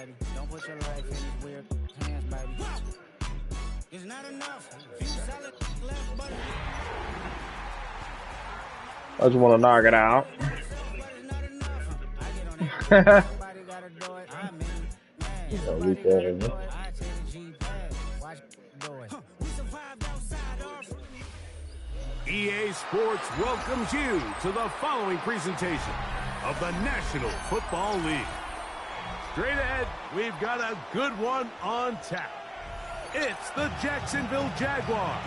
baby. Don't put your life in these weird hands, baby. It's not enough. Few solid left, but I just want to knock it out. EA Sports welcomes you to the following presentation of the National Football League. Straight ahead, we've got a good one on tap. It's the Jacksonville Jaguars.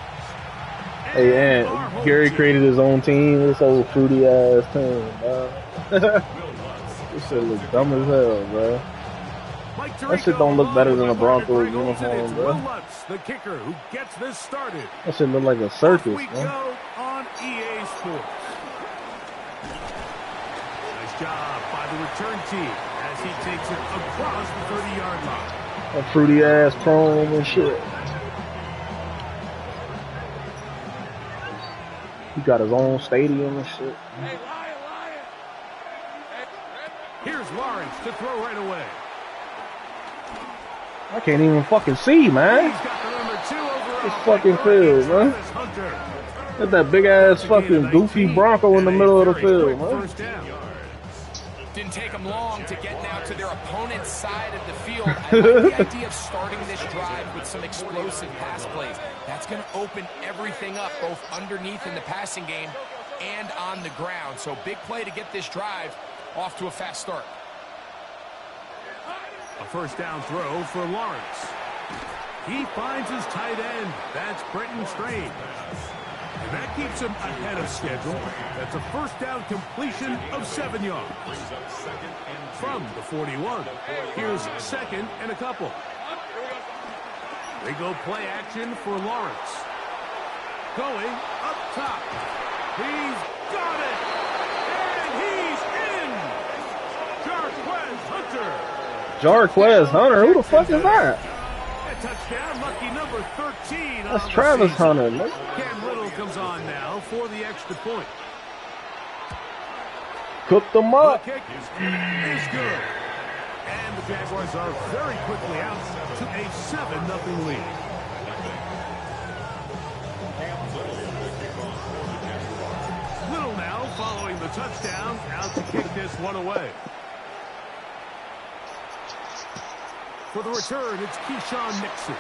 Hey, and Gary created his own team. This old fruity ass team, bro. This shit look dumb as hell, bro. That shit don't look better than a Broncos uniform, bro. The kicker who gets this started. That shit look like a circus, we bro. go on EA Sports. Nice job by the return team as he takes it across the 30-yard line. A fruity ass chrome and shit. He got his own stadium and shit. Hey, Lion. Here's Lawrence to throw right away. I can't even fucking see, man. He's got the number 2 overall. This fucking field, man. Got that big ass fucking goofy Bronco in the middle of the field, man. First down. Didn't take them long to get now to their opponent's side of the field. I like the idea of starting this drive with some explosive pass plays. That's going to open everything up, both underneath in the passing game and on the ground. So big play to get this drive off to a fast start. A first down throw for Lawrence. He finds his tight end. That's Brenton Strange. And that keeps him ahead of schedule. That's a first down completion of 7 yards. From the 41. Here's second and a couple. They go play action for Lawrence. Going up top. He's got it. And he's in. Jarquez Hunter. Jarquez Hunter? Who the fuck is that? A touchdown, lucky number 13. That's Travis Hunter, man. Cam Little comes on now for the extra point. Cooked them up. The kick is good. And the Jaguars are very quickly out to a 7-0 lead. Little now following the touchdown, out to kick this one away. For the return, it's Keyshawn Nixon.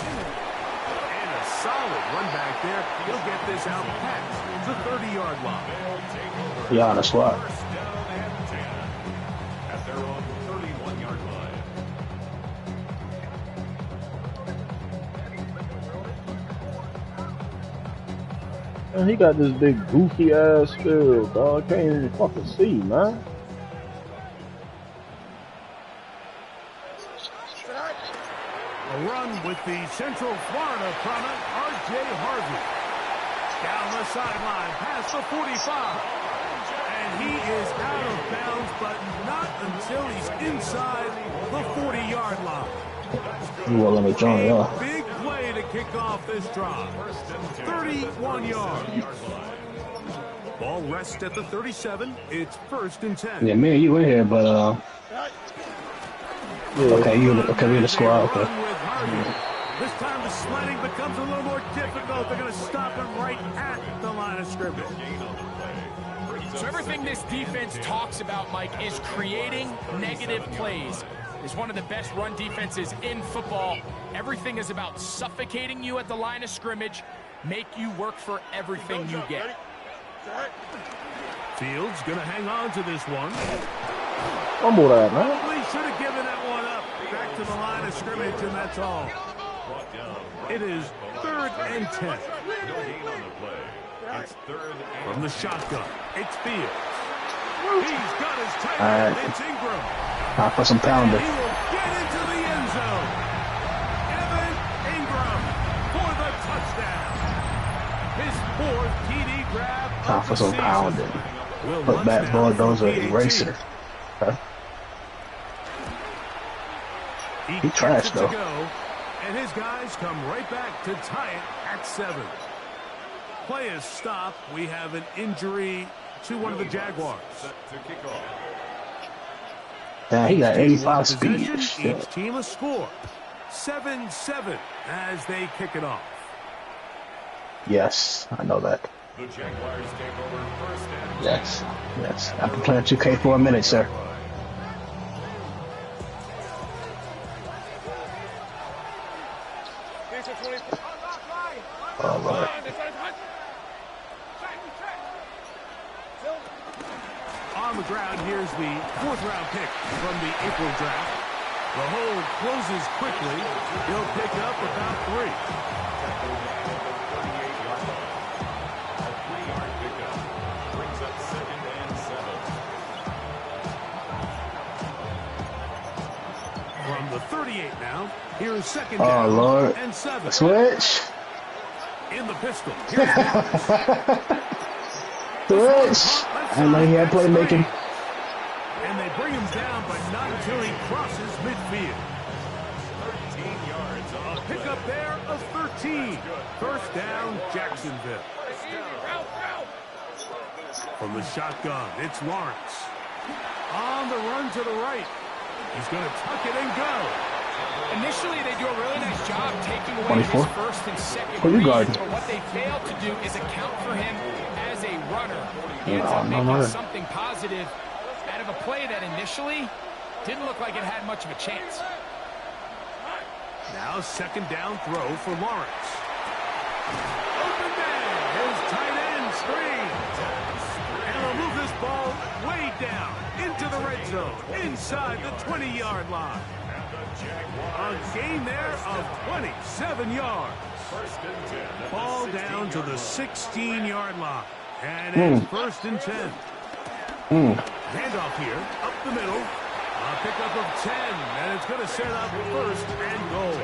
And a solid run back there. He'll get this out past the 30-yard line. Yeah, that's right. At their own 31-yard line. Man, he got this big goofy ass field, dog. I can't even fucking see, man. A run with the Central Florida product, R.J. Harvey. Down the sideline, past the 45. And he is out of bounds, but not until he's inside the 40-yard line. You will let me join, yeah. Big play to kick off this drive. 31 yards. Ball rests at the 37. It's 1st and 10. Yeah, me and you in here, but okay, we in the squad, okay. This time the sledding becomes a little more difficult. They're going to stop him right at the line of scrimmage. So everything this defense talks about, Mike, is creating negative plays. It's one of the best run defenses in football. Everything is about suffocating you at the line of scrimmage, make you work for everything you get. Fields going to hang on to this one. Fumble that, man. Probably should have given that one up. Back to the line of scrimmage, and that's all. It is 3rd and 10. From the shotgun, it's Fields. He's got his tight end. It's Ingram. Time for some pounding. He will get into the end zone. Evan Ingram for the touchdown. His 4th TD grab. Time for some pounding. Put back Bulldozer eraser. Huh? He trashed though. And his guys come right back to tie it at 7. Play is stopped. We have an injury to one of the Jaguars. Yeah, he got Each team 85 won speed. possession, Shit. each team a score. 7-7 as they kick it off. Yes, I know that. The Jaguars take over first and Yes, yes. I've been playing 2K for a minute, sir. Oh, Lord. On the ground, here's the fourth-round pick from the April draft. The hole closes quickly. He'll pick up about 3. a 3-yard pickup. Brings up 2nd and 7. From the 38 now, here's second Oh, down Lord. and 7. Switch. In the pistol. Here's Lawrence. Switch. I know he had playmaking. And they bring him down, but not until he crosses midfield. 13 yards on A pickup there of 13. First down, Jacksonville. From the shotgun, it's Lawrence. On the run to the right. He's going to tuck it and go. Initially, they do a really nice job taking away 24. his first and second Who you reads, guarding? but what they fail to do is account for him as a runner. He ends No, up no making runner. something positive out of a play that initially didn't look like it had much of a chance. Now second down throw for Lawrence. Open man, his tight end screen. And he'll move this ball way down into the red zone, inside the 20-yard line. A gain there of 27 yards. Ball down to the 16-yard line. And it's first and 10. Handoff here, up the middle. A pickup of 10, and it's going to set up first and goal.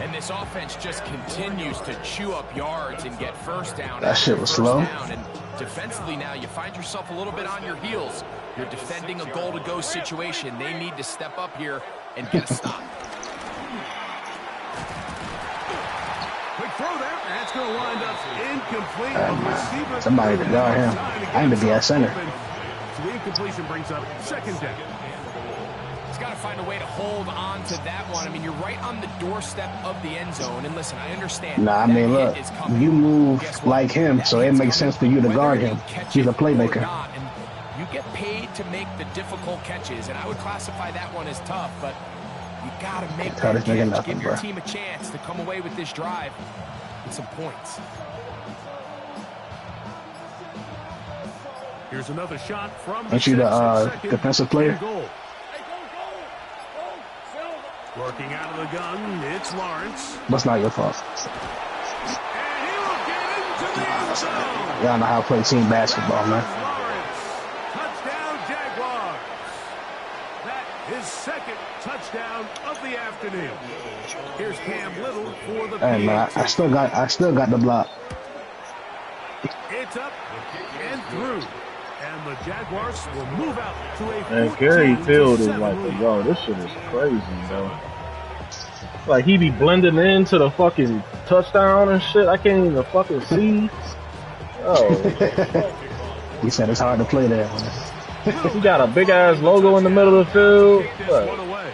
And this offense just continues to chew up yards and get first down. That shit was slow. Down. And defensively now, you find yourself a little bit on your heels. You're defending a goal-to-go situation. They need to step up here and get a stop. Quick throw there. That's going to wind up incomplete. The receiver Somebody to guard him. I need to be at center. So the incompletion brings up second down. He's got to find a way to hold on to that one. I mean, you're right on the doorstep of the end zone. And listen, I understand. Nah, I that mean, hit look, is coming. you move Guess what? like him, That so it hit's makes coming, sense for you to whether guard you him. catch He's a it or playmaker. not. And you get paid to make the difficult catches. And I would classify that one as tough, but you got to make Tell that this nigga catch. nothing, Give your bro. team a chance to come away with this drive with some points. Here's another shot from Aren't you the second defensive player? and goal. Working out of the gun, it's Lawrence. That's not your fault. And he will get into the end zone. Y'all know how to play team basketball, man. Lawrence. Touchdown, Jaguars. That is second touchdown of the afternoon. Here's Cam Little for the Hey man, I still got the block. It's up and through. And the Jaguars will move out to a Man, Gary Field is 14-7 like, lead. yo, this shit is crazy, bro. Like, he be blending into the fucking touchdown and shit. I can't even fucking see. Oh, He said it's hard to play there, man. he got a big ass logo in the middle of the field. Kick this What? one away.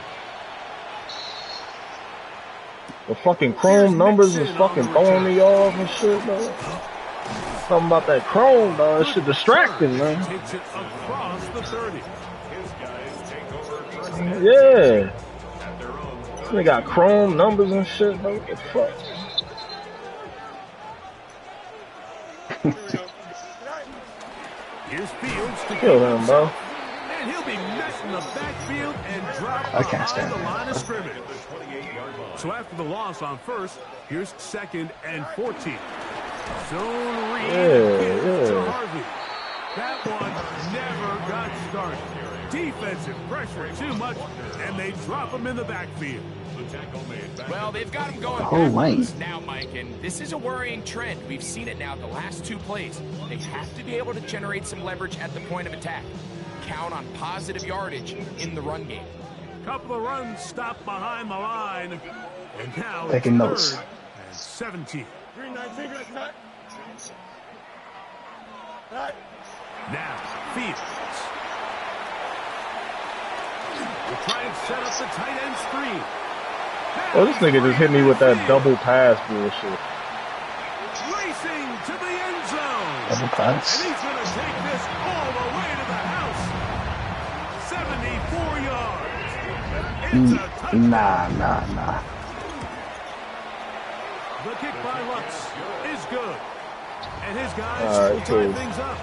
The fucking Chrome numbers is fucking throwing me off and shit, man. Something about that Chrome, dog. That shit distracting, man. Takes it across the 30. Yeah. They got Chrome numbers and shit, bro. What the fuck? Here's Fields to Kill him, bro. and he'll be met in the backfield and dropped I can't stand behind the him. line of scrimmage. So after the loss on first, here's second and 14. Zone read to yeah. Harvey. That one never got started. Defensive pressure too much, and they drop him in the backfield. Well, they've got him going Oh, backwards wait. now, Mike, and this is a worrying trend. We've seen it now the last two plays. They have to be able to generate some leverage at the point of attack. Count on positive yardage in the run game. Couple of runs stopped behind the line, and now Taking it's notes. third and 17. Now, Fields. set up the tight end screen. Oh, this nigga just hit me with that double pass bullshit. Racing to the end zone. Double pass. And he's going to take this all the way to the house. 74 yards. It's a touchdown. Nah. The kick by Lutz is good. And his guys All right, will tie cool. things up.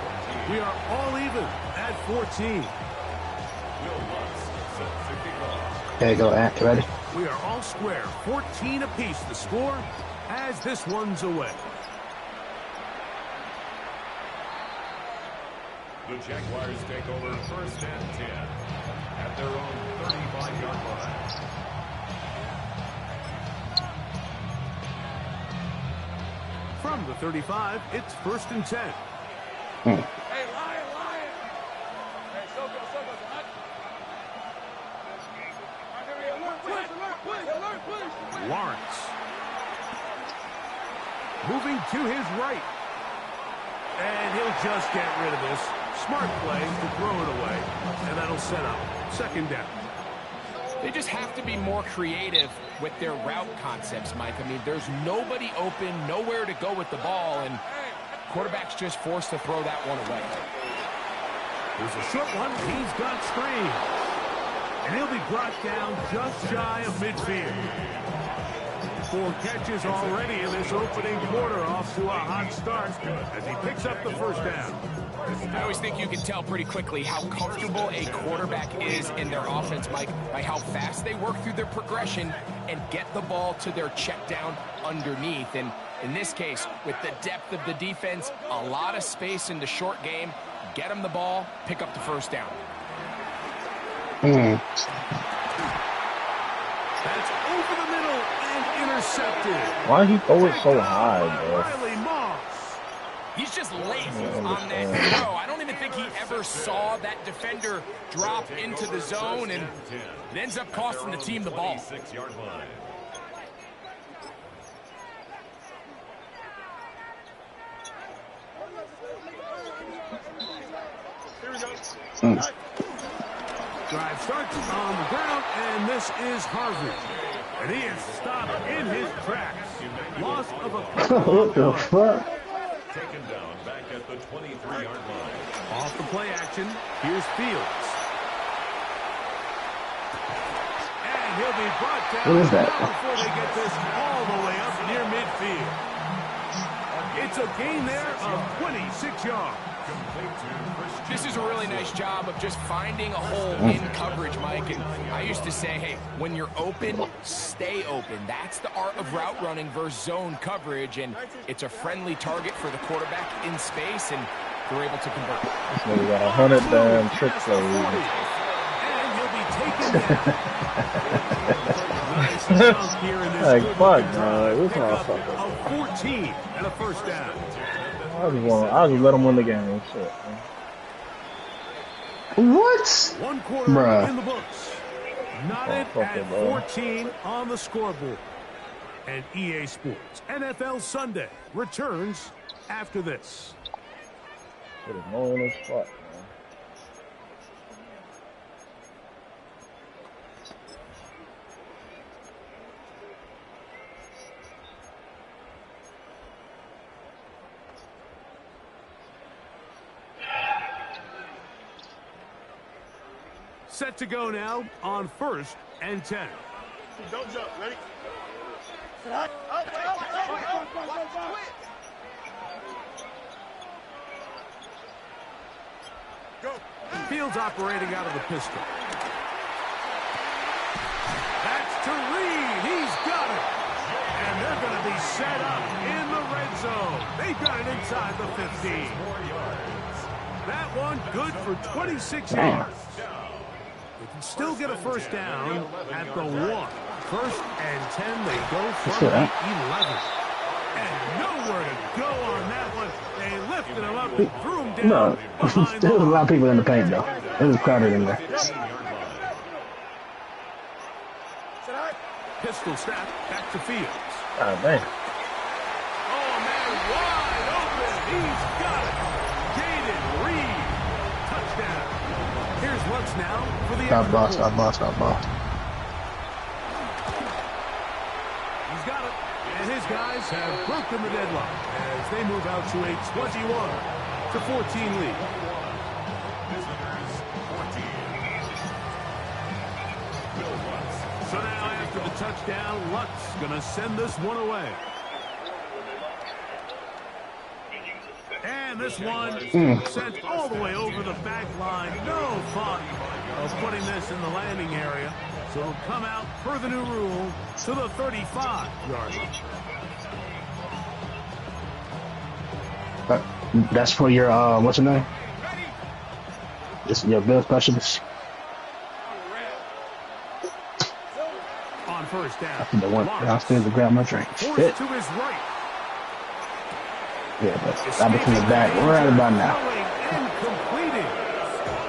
We are all even at 14. There you go, Ant. Ready? We are all square. 14 apiece the score as this one's away. The Jaguars take over first and 10 at their own 35-yard line. From the 35, it's first and 10. Hey, Lion! Hey, so go, son. Lawrence. Moving to his right. And he'll just get rid of this. Smart play to throw it away. And that'll set up second down. They just have to be more creative with their route concepts, Mike. I mean, there's nobody open, nowhere to go with the ball, and quarterback's just forced to throw that one away. There's a short one. He's got screen. And he'll be brought down just shy of midfield. 4 catches already in this opening quarter, off to a hot start as he picks up the first down. I always think you can tell pretty quickly how comfortable a quarterback is in their offense, Mike, by how fast they work through their progression and get the ball to their check down underneath. And in this case, with the depth of the defense, a lot of space in the short game, get them the ball, pick up the first down. That's over the middle and intercepted. Why he throw it so high, bro? Riley Moss. He's just lazy on that throw. I don't even think he ever saw that defender drop into the zone, and it ends up costing the team the ball. 6-yard line. Drive starts on the ground, and this is Harvey. And he is stopped in his tracks. Loss of a What the fuck? Taken down back at the 23-yard line. off the play action. Here's Fields. And he'll be brought down What is that? before they get this all the way up near midfield. It's a gain there of 26 yards. This is a really nice job of just finding a hole in coverage, Mike. And I used to say, hey, when you're open, stay open. That's the art of route running versus zone coverage. And it's a friendly target for the quarterback in space, and they're able to convert. This nigga got 100 damn trick plays. And he'll be taken down. Nice chunk here in this Like, good fuck, looking man. drive. This Pickup motherfucker. of 14 and a first down. I just let him win the game. Shit, man. What? One quarter Bruh. in the books. Knotted Oh, fuck at it, bro. 14 on the scoreboard. And EA Sports NFL Sunday returns after this. Put him all in his spot, man. Set to go now on first and 10. Don't jump. Ready? Go. Fields operating out of the pistol. That's to Reed. He's got it. And they're going to be set up in the red zone. They've got it inside the 15. That one good for 26 yards. They can still get a first down at the 1. First and 10, they go from the 11. And nowhere to go on that one. They lifted him up and threw him down No. behind There was a the lot of people in the paint, though. It was crowded in there. pistol snap back to Fields. God damn. Oh, man, wide open. He's got it. Jaden Reed. Touchdown. Here's Lutz now for the Stop extra ball, point. stop ball, stop ball. He's got it. And his guys have broken the deadlock as they move out to a 21-14 lead. So now after the touchdown, Lutz going to send this one away. And this one sent all the way over the back line. No thought of putting this in the landing area. So it'll come out per the new rule to the 35-yard line. That's for your, what's your name? This is your bill specialist? On first down. I think they went downstairs to grab my drink. Shit. To his right. Yeah, but that between the back right about now. And completed.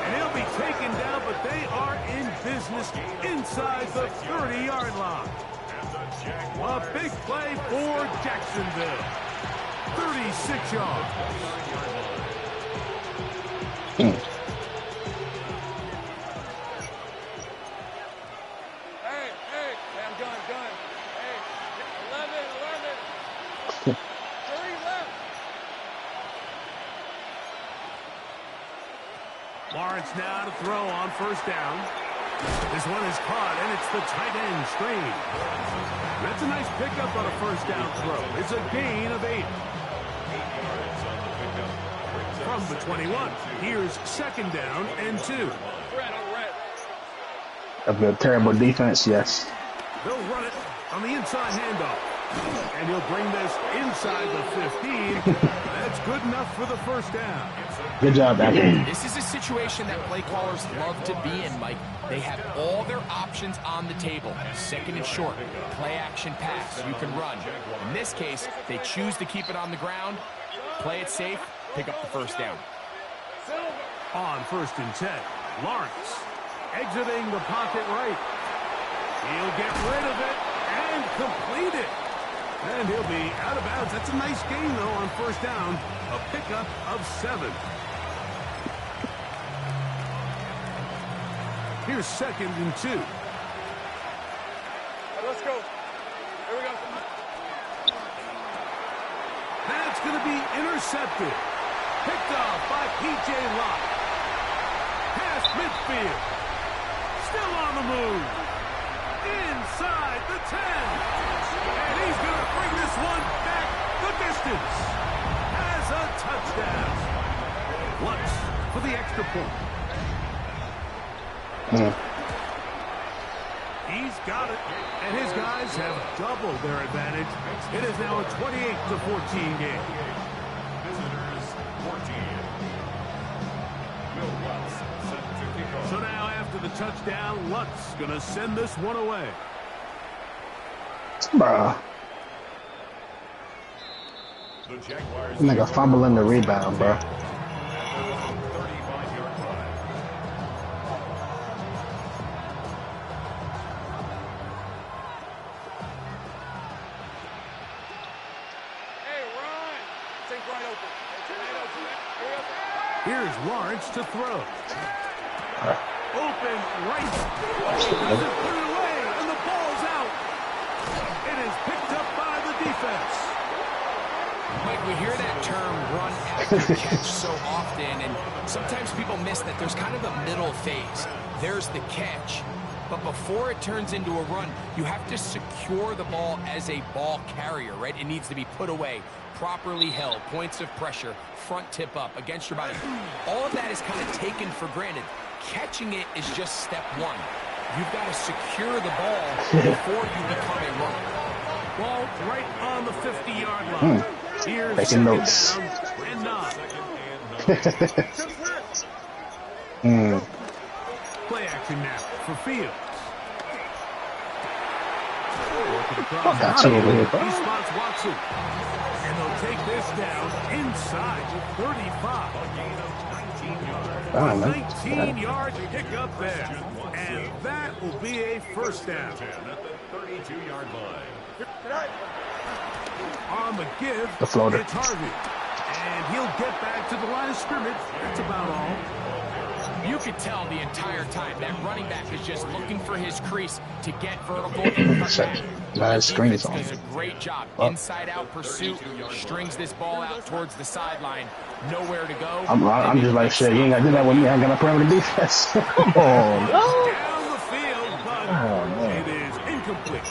And he'll be taken down, but they are in business inside the 30-yard line. A big play for Jacksonville. 36 yards. Hey, I'm done. Hey, 11. 3 left. Lawrence now to throw on first down. This one is caught, and it's the tight end screen. That's a nice pickup on a first down throw. It's a gain of 8. From the 21, here's second down and 2. Of a terrible defense, yes. They'll run it on the inside handoff. And he'll bring this inside the 15. That's good enough for the first down. Good job, Anthony. This is a situation that play callers love to be in, Mike. They have all their options on the table. Second and short, play action pass, you can run. In this case, they choose to keep it on the ground, play it safe, pick up the first down. On first and 10, Lawrence exiting the pocket right. He'll get rid of it and complete it. And he'll be out of bounds. That's a nice gain, though, on first down. A pickup of 7. Here's second and 2. Let's go. Here we go. That's going to be intercepted. Picked off by P.J. Locke. Past midfield. Still on the move. Inside the 10. And he's going to bring this one back the distance. Has a touchdown. Lutz for the extra point. He's got it. And his guys have doubled their advantage. It is now a 28-14 game. Visitors 14. Will Lutz set to kick off. So now after the touchdown, Lutz going to send this one away. Bruh. The Jaguars Nigga fumbling the rebound, bro. 35-yard line. Hey, run. Think right open. Here's Lawrence to throw. Open right. Doesn't put it away, and the ball's out. It is picked up by the defense. Mike, we hear that term run after catch so often, and sometimes people miss that there's kind of a middle phase. There's the catch, but before it turns into a run, you have to secure the ball as a ball carrier, right? It needs to be put away, properly held, points of pressure, front tip up, against your body. All of that is kind of taken for granted. Catching it is just step one. You've got to secure the ball before you become a runner. Ball right on the 50-yard line. Here's Taking second notes. down and 9. Play action now for Fields. Got you over here, bro. He spots Watson. And they'll take this down inside the 35. Oh, A man. 19-yard pickup there. And that will be a first down. At the 32-yard line. On the give, The floater. it's Harvey. And he'll get back to the line of scrimmage. That's about all. You could tell the entire time that running back is just looking for his crease to get vertical and cut back. Nice screens on. Does a great job. Inside-out pursuit, strings this ball out towards the sideline. Nowhere to go. I'm just like, shit, you ain't got to do that when you ain't got a perimeter defense. Come on. Down the field, but it is incomplete.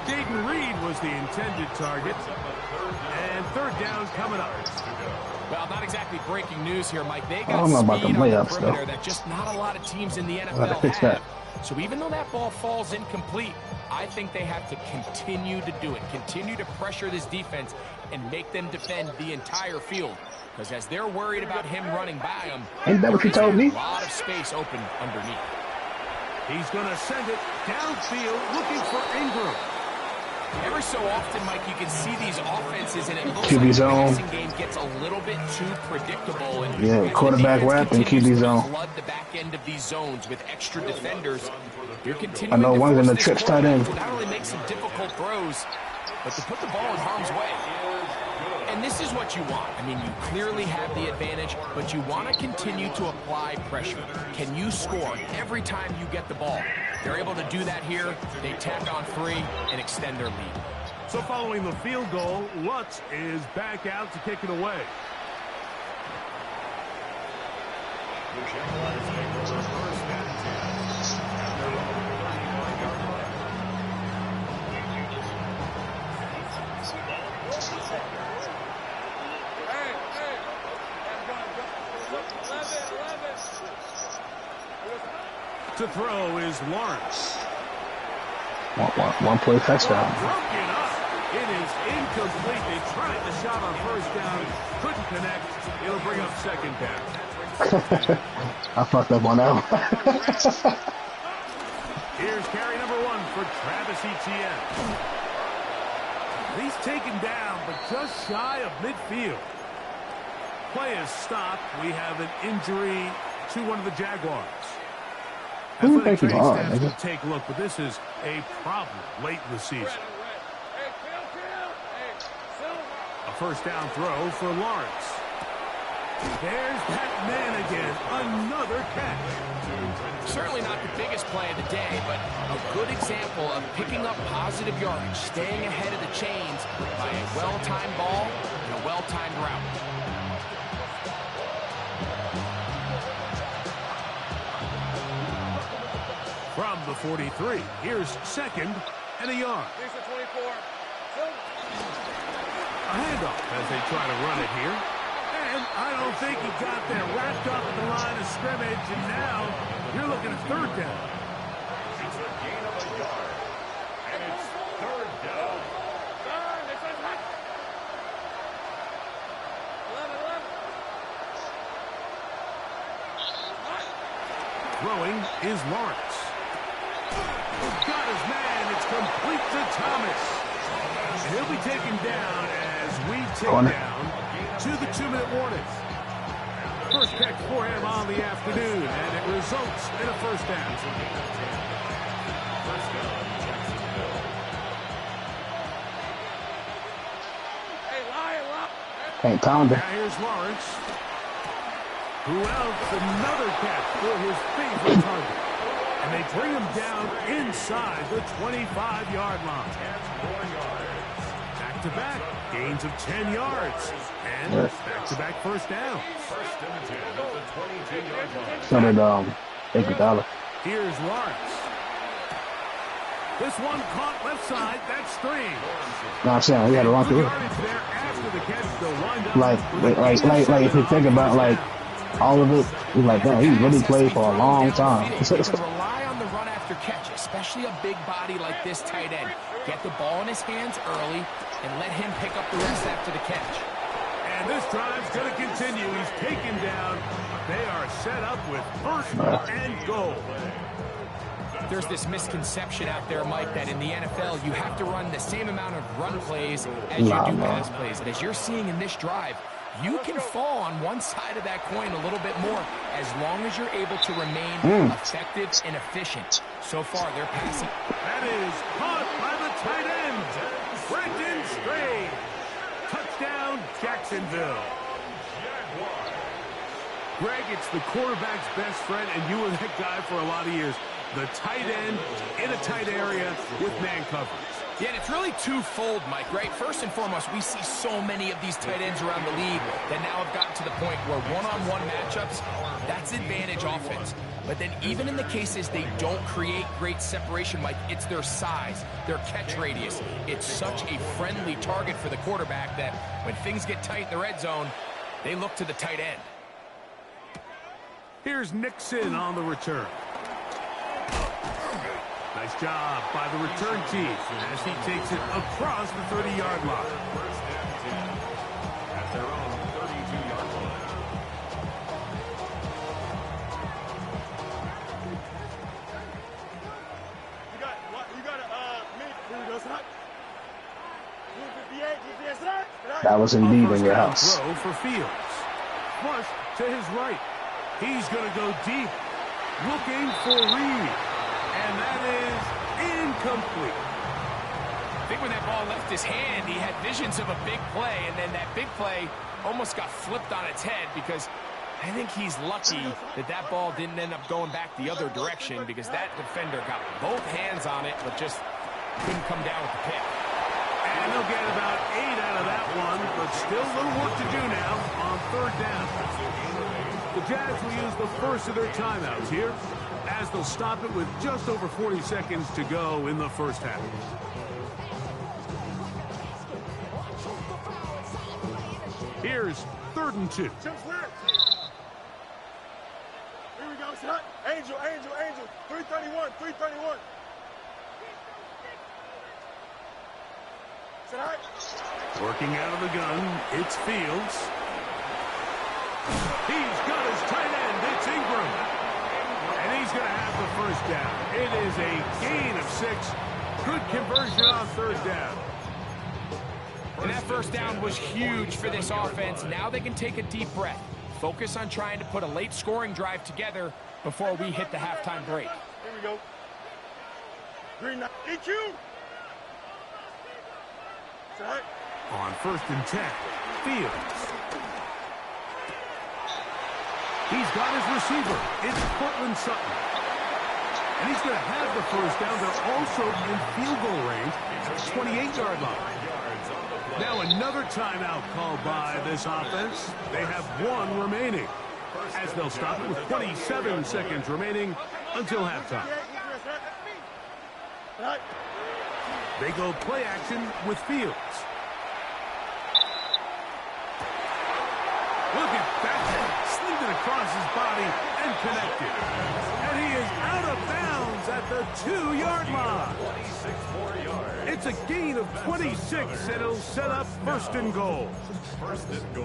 Jaden Reed was the intended target. And third down coming up. Well, not exactly breaking news here, Mike. They got I don't know about speed the on the layups, perimeter though. that just not a lot of teams in the Gotta NFL fix have. that. So even though that ball falls incomplete, I think they have to continue to do it, continue to pressure this defense and make them defend the entire field. Because as they're worried about him running by them, Ain't that what you told me? a lot of space open underneath. He's going to send it downfield looking for Ingram. Every so often, Mike, you can see these offenses, and it looks QB like the zone. passing game gets a little bit too predictable. And Yeah, as the quarterback defense wrap and continues QB to zone. flood the back end of these zones with extra defenders. You're I continuing know to one's in force the this trips tight end. quarterback to not only make some difficult throws, but to put the ball in harm's way. And this is what you want. I mean, you clearly have the advantage, but you want to continue to apply pressure. Can you score every time you get the ball? They're able to do that here. They tack on 3 and extend their lead. So following the field goal, Lutz is back out to kick it away. To throw is Lawrence. One play touchdown. Broken up. It is incomplete. They tried the shot on first down. Couldn't connect. It'll bring up second down. I fucked up on that one. Here's carry number 1 for Travis Etienne. He's taken down, but just shy of midfield. Play is stopped. We have an injury to one of the Jaguars. Who do you Athletic think you training are, staff's nigga? gonna take a look, but this is a problem late in the season. A first down throw for Lawrence. There's that man again. Another catch. Certainly not the biggest play of the day, but a good example of picking up positive yardage, staying ahead of the chains by a well-timed ball and a well-timed route. From the 43, here's second and a yard. A handoff as they try to run it here. And I don't think he got there. Wrapped up at the line of scrimmage, and now you're looking at third down. It's a gain of a yard. And it's third down. Throwing is Lawrence. Got his man. It's complete to Thomas. And he'll be taken down as we take down to the 2-minute warning. First catch for him on the afternoon, and it results in a first down. Can't pound it. Now here's Lawrence. Who else? Another catch for his favorite target. And they bring him down inside the 25-yard line. Back-to-back gains of 10 yards. And back-to-back first downs. So did Iguodala. Here's Lawrence. This one caught left side. That's three. No, I'm saying we had to run through it. Yardage there after the catch. They'll wind up Like if you think about like all of it, you're like, damn, he really played for a long time. You can rely on the run after catch, especially a big body like this tight end. Get the ball in his hands early and let him pick up the rest after the catch. And this drive's going to continue. He's taken down. They are set up with first and goal. There's this misconception out there, Mike, that in the NFL you have to run the same amount of run plays as you do pass plays. And as you're seeing in this drive, you can fall on one side of that coin a little bit more as long as you're able to remain effective and efficient. So far, they're passing. That is caught by the tight end, Brendan Strange. Touchdown, Jacksonville. Greg, it's the quarterback's best friend, and you were that guy for a lot of years. The tight end in a tight area with man coverage. Yeah, and it's really twofold, Mike, right? First and foremost, we see so many of these tight ends around the league that now have gotten to the point where one-on-one matchups, that's advantage offense. But then even in the cases they don't create great separation, Mike, it's their size, their catch radius. It's such a friendly target for the quarterback that when things get tight in the red zone, they look to the tight end. Here's Nixon on the return. Nice job by the return team as he takes it across the 30-yard line. First and 10 at their own 32-yard line. You got a mid. Here we go, son. 258, GPS, right? That was indeed in First your down house. throw for Fields. Flush to his right. He's going to go deep, looking for Reed. And that is incomplete. I think when that ball left his hand, he had visions of a big play, and then that big play almost got flipped on its head because I think he's lucky that that ball didn't end up going back the other direction because that defender got both hands on it but just couldn't come down with the pick. And they'll get about 8 out of that one, but still a little work to do now on third down. The Jags will use the first of their timeouts here as they'll stop it with just over 40 seconds to go in the first half. Here's 3rd and 2. Here we go, son. Angel. 331. Sit high. Working out of the gun, it's Fields. He's got his tight end, it's Ingram. And he's going to have the first down. It is a gain of 6. Good conversion on third down. And that first down was huge for this offense. Now they can take a deep breath. Focus on trying to put a late scoring drive together before we hit the halftime break. Here we go. Green light. EQ. Sit high. On 1st and 10, Fields. He's got his receiver. It's Cortland Sutton. And he's going to have the first down. They're also in field goal range at the 28-yard line. Now another timeout called by this offense. They have 1 remaining as they'll stop it with 27 seconds remaining until halftime. They go play action with Fields. Look at that. Slinged it across his body and connected. And he is out of bounds at the 2-yard line. It's a gain of 26, and it'll set up 1st and goal.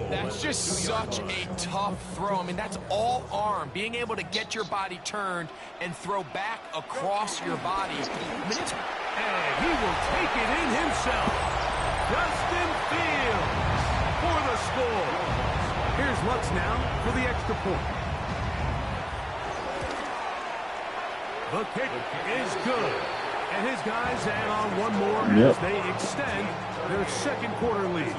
That's just such a tough throw. I mean, that's all arm. Being able to get your body turned and throw back across your body. I mean, and he will take it in himself. Justin Fields for the score. Here's Lutz now for the extra point. The kick is good. And his guys add on 1 more as they extend their 2nd quarter lead.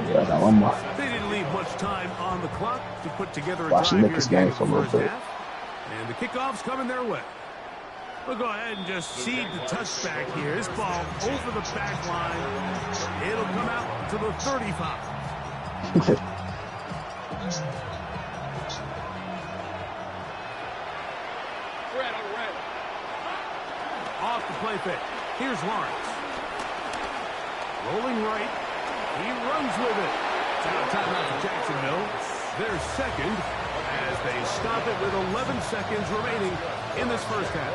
Yeah, got 1 more. They didn't leave much time on the clock to put together a Watch drive them make this here game in for a the little first bit. half. And the kickoff's coming their way. We'll go ahead and just seed the touchback here. This ball over the back line. It'll come out to the 35. Red. Off the play fake. Here's Lawrence. Rolling right. He runs with it. It's out of timeout for Jacksonville. Their 2nd as they stop it with 11 seconds remaining in this first half.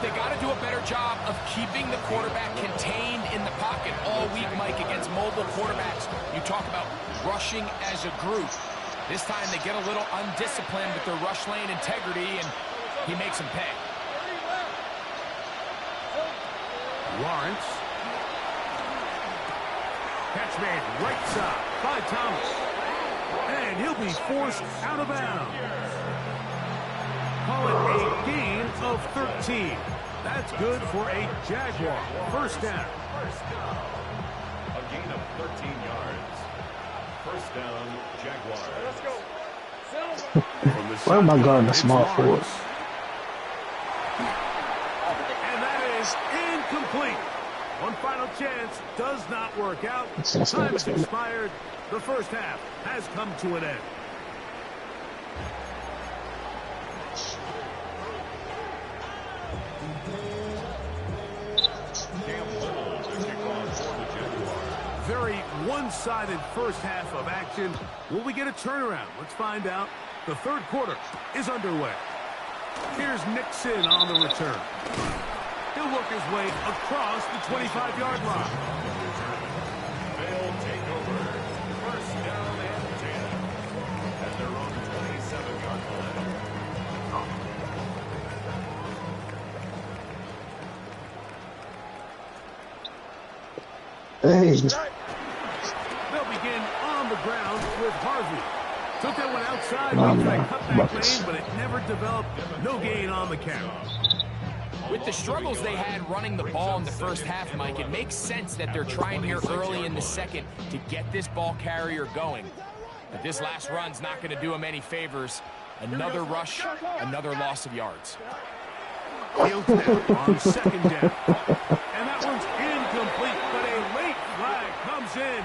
They got to do a better job of keeping the quarterback contained in the pocket all week, Mike, against mobile quarterbacks. You talk about rushing as a group. This time they get a little undisciplined with their rush lane integrity, and he makes them pay. Lawrence. Catch made right side by Thomas. And he'll be forced out of bounds. Call it a gain of 13. That's good for a Jaguar. First down. A gain of 13 yards. First down, Jaguars. Let's go. From the Why am I shotgun, guarding a it's small forward? Lawrence. And that is incomplete. One final chance does not work out. Time has expired. The first half has come to an end. Very one-sided first half of action. Will we get a turnaround? Let's find out. The third quarter is underway. Here's Nixon on the return. He'll work his way across the 25-yard line. They'll take over. First down and 10 at their own 27-yard line. Hey, They'll begin on the ground with Harvey. Took that one outside, No, went for no. a cutback Buckets. lane, but it never developed. No gain on the count. With the struggles they had running the ball in the first half, Mike, it makes sense that they're trying here early in the second to get this ball carrier going. But this last run's not going to do him any favors. Another rush, another loss of yards. Fields now on second down. And that one's incomplete, but a late flag comes in.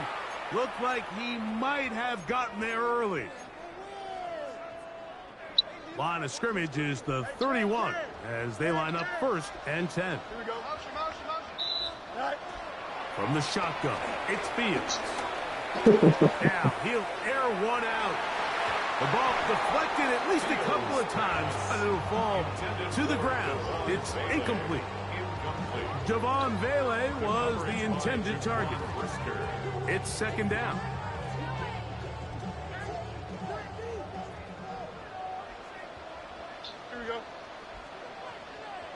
Looked like he might have gotten there early. Line of scrimmage is the 31 as they line up first and 10. From the shotgun, it's Fields. Now he'll air one out. The ball deflected at least a couple of times, but it'll fall to the ground. It's incomplete. Javon Vele was the intended target. It's second down. Here we go.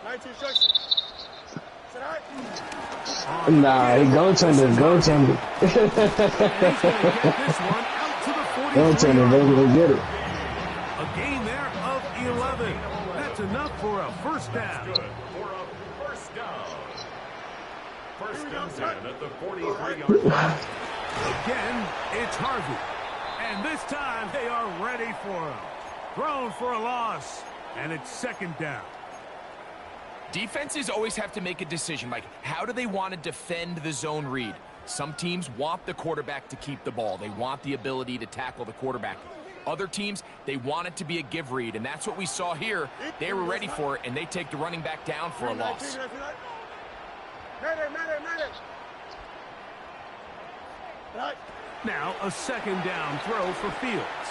19 instructions. nah, he goaltender. He's going to get this one out to the 43. Goaltender, they will get it. A gain there of 11. That's enough for a first down. Good for a first down. First and 10 at the 43-yard line. Again, it's Harvey. And this time they are ready for him. Thrown for a loss. And it's second down. Defenses always have to make a decision, Mike. How do they want to defend the zone read? Some teams want the quarterback to keep the ball. They want the ability to tackle the quarterback. Other teams, they want it to be a give read, and that's what we saw here. They were ready for it, and they take the running back down for a loss. Now a second down throw for Fields.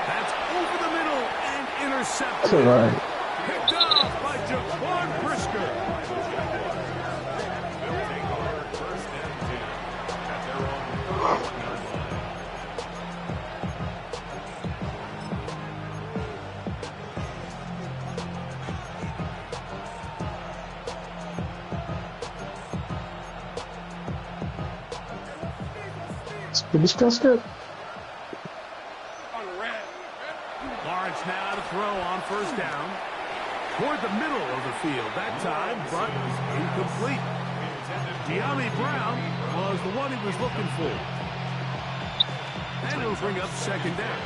That's over the middle and intercepted. All right. Picked off by Jaquan Brisker. They'll take over first and 10 at their own 31-yard line. Pretty stressed up. Lawrence now to throw on first down. Toward the middle of the field that time, but incomplete. De'Ami Brown was the one he was looking for. And it'll bring up second down.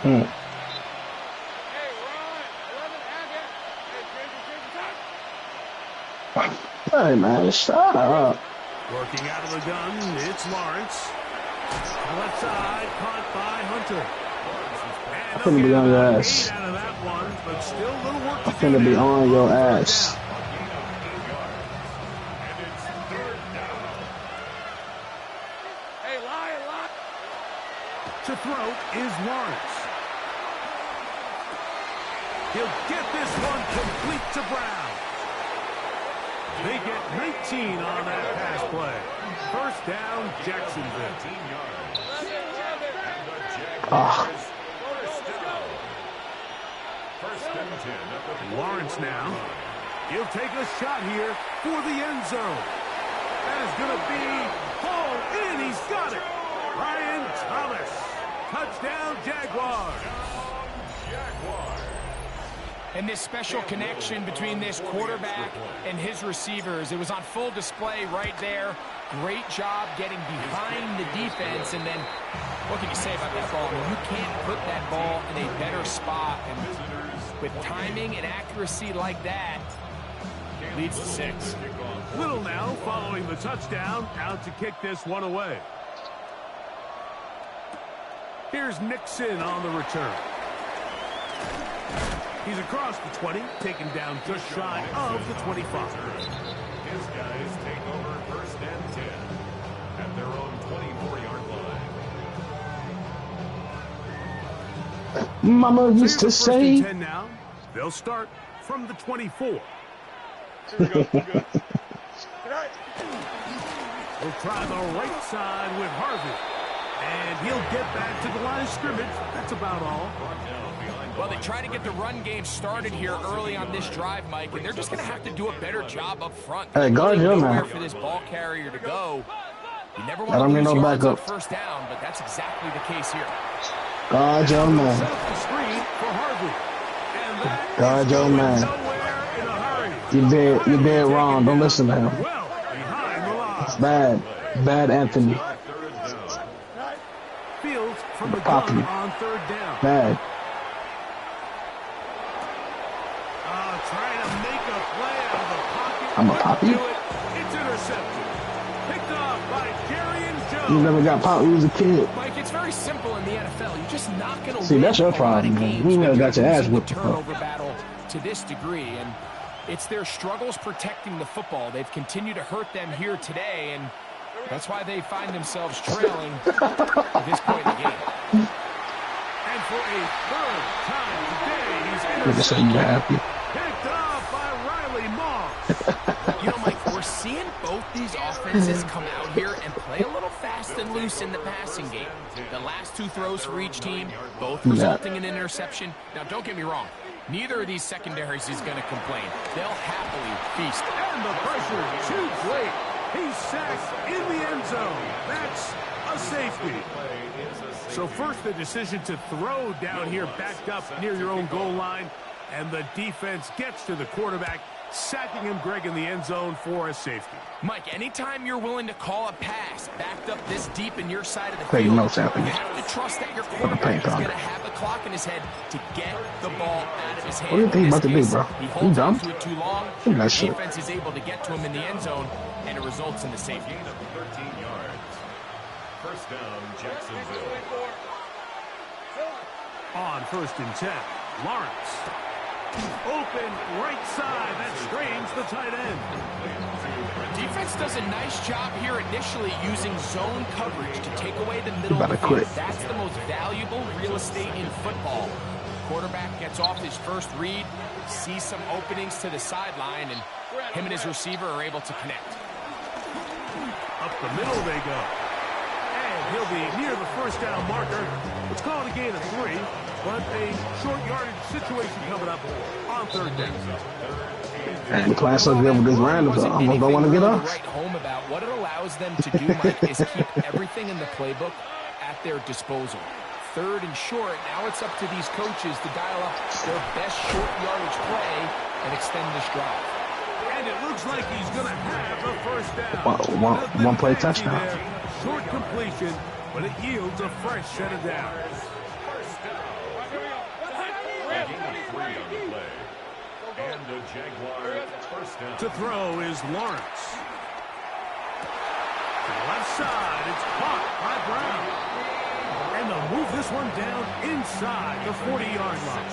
Hey, Ron. 11 and it. Hey, man, shut up. Working out of the gun, it's Lawrence. Left side, caught by Hunter. I'm finna be on your ass. Out of that one, but still a little work to I'm finna be on your ass. Hey, lie. To throw is Lawrence. He'll get this one complete to Brown. They get 19 on that pass play. First down, Jacksonville. Ah, Lawrence now. He'll take a shot here for the end zone. That is going to be hauled in. He's got it. Ryan Thomas. Touchdown, Jaguars. And this special connection between this quarterback and his receivers, it was on full display right there. Great job getting behind the defense. And then, what can you say about that ball? I mean, you can't put that ball in a better spot. And with timing and accuracy like that, leads to 6. Little now following the touchdown, out to kick this one away. Here's Nixon on the return. He's across the 20, taken down just shy of the 25. His guys take over first and 10 at their own 24-yard line. Mama used to First say. and 10 now. They'll start from the 24. Here we go. Good. We'll try the right side with Harvey. And he'll get back to the line of scrimmage. That's about all. Well, they try to get the run game started here early on this drive, Mike, and they're just going to have to do a better job up frnt. Hey, guard Really your nowhere man. for this ball carrier to go. You never I want don't to need lose no yards on backup. first down, but that's exactly the case here. God, your Set man. up the screen for Harvey. And that God, is your going man. nowhere in a hurry. You're dead wrong. Don't listen to him. Well, behind the line. It's bad. Bad Anthony. Fields from the Poppy. gun on third down. Bad. Trying to make a play out of the pocket. I'm a Poppy? Do it. It's intercepted. Picked off by Jerry Jones. You never got popped when you was a kid. Mike, it's very simple in the NFL. You're just not going to See, win that's your a lot of problem, man. games You when never you're got your ass losing the whipped before. turnover battle to this degree, and it's their struggles protecting the football. They've continued to hurt them here today, and that's why they find themselves trailing at this point in the game. And for a third time today, he's Nigga said intercepted. you happy. Picked off by Riley Moss. You know, Mike, we're seeing both these offenses come out here and play a little fast and loose in the passing game. The last 2 throws for each team, both resulting in an interception. Now, don't get me wrong. Neither of these secondaries is going to complain. They'll happily feast. And the pressure too great. He's sacked in the end zone. That's a safety. So first the decision to throw down here backed up near your own goal line. And the defense gets to the quarterback, sacking him, Greg, in the end zone for a safety. Mike, anytime you're willing to call a pass backed up this deep in your side of the Take field, notes, Anthony. you have to trust that your paint quarterback is on going it. to have the clock in his head to get the ball out of his hand. What do you think In about this to do, case, bro? He You holds on dumb? to it too long. You The that shit. defense is able to get to him in the end zone, and it results in the safety. 13 yards. First down, Jacksonville. On first and 10, Lawrence. Open right side. That strains the tight end. Defense does a nice job here initially using zone coverage to take away the middle of better the field. quit. That's the most valuable real estate in football. Quarterback gets off his first read, sees some openings to the sideline, and him and his receiver are able to connect. Up the middle they go. And he'll be near the first down marker. Let's call it a gain of 3, but a short yardage situation coming up on third down. And the class up there with this random, so I almost don't want to get Anything off. really to write home about what it allows them to do, Mike, is keep everything in the playbook at their disposal. Third and short, now it's up to these coaches to dial up their best short yardage play and extend this drive. And it looks like he's going to have the first down. One play Fancy touchdown. there. Short completion, but it yields a fresh set of downs. A gain of 3 on the play. And the Jaguar first down. To throw is Lawrence. To the left side, it's caught by Brown. And they'll move this one down inside the 40-yard line.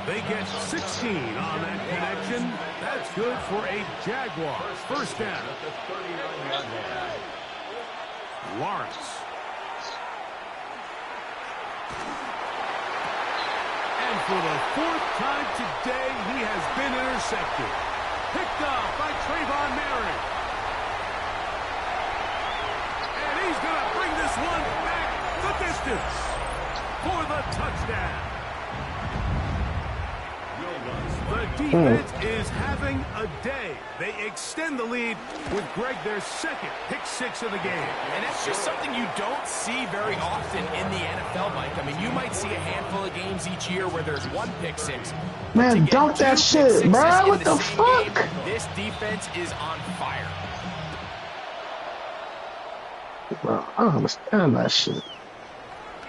They get 16 on that connection. That's good for a Jaguar first down. Lawrence. And for the 4th time today, he has been intercepted. Picked off by Trayvon Merrick. And he's going to bring this one back the distance for the touchdown. Will Lutz The defense is having a day. They extend the lead with Greg their second pick six of the game. And that's just something you don't see very often in the NFL, Mike. I mean, you might see a handful of games each year where there's one pick six. Man, dunk that shit, bro. What the fuck? Game, this defense is on fire. Bro, I don't understand that shit.